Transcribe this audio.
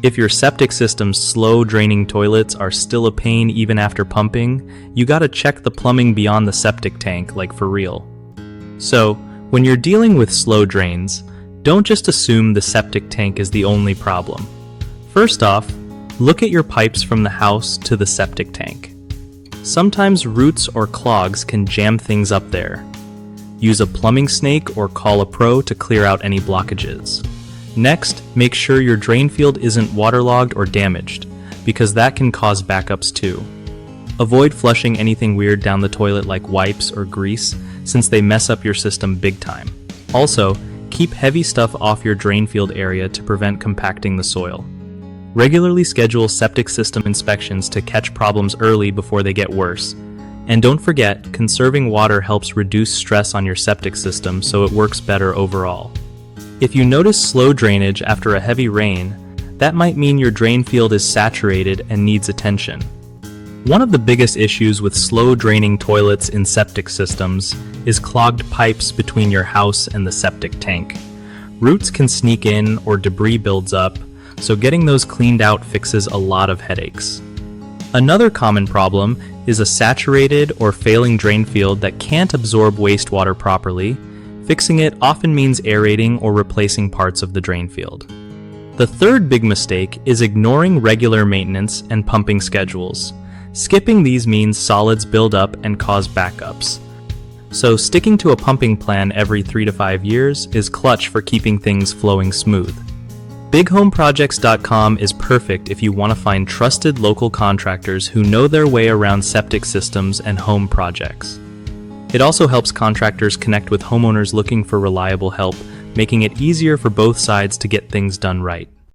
If your septic system's slow draining toilets are still a pain even after pumping, you gotta check the plumbing beyond the septic tank, like for real. So, when you're dealing with slow drains, don't just assume the septic tank is the only problem. First off, look at your pipes from the house to the septic tank. Sometimes roots or clogs can jam things up there. Use a plumbing snake or call a pro to clear out any blockages. Next, make sure your drain field isn't waterlogged or damaged, because that can cause backups too. Avoid flushing anything weird down the toilet like wipes or grease, since they mess up your system big time. Also, keep heavy stuff off your drain field area to prevent compacting the soil. Regularly schedule septic system inspections to catch problems early before they get worse. And don't forget, conserving water helps reduce stress on your septic system so it works better overall. If you notice slow drainage after a heavy rain, that might mean your drain field is saturated and needs attention. One of the biggest issues with slow draining toilets in septic systems is clogged pipes between your house and the septic tank. Roots can sneak in or debris builds up, so getting those cleaned out fixes a lot of headaches. Another common problem is a saturated or failing drain field that can't absorb wastewater properly. Fixing it often means aerating or replacing parts of the drain field. The third big mistake is ignoring regular maintenance and pumping schedules. Skipping these means solids build up and cause backups. So sticking to a pumping plan every 3 to 5 years is clutch for keeping things flowing smooth. BigHomeProjects.com is perfect if you want to find trusted local contractors who know their way around septic systems and home projects. It also helps contractors connect with homeowners looking for reliable help, making it easier for both sides to get things done right.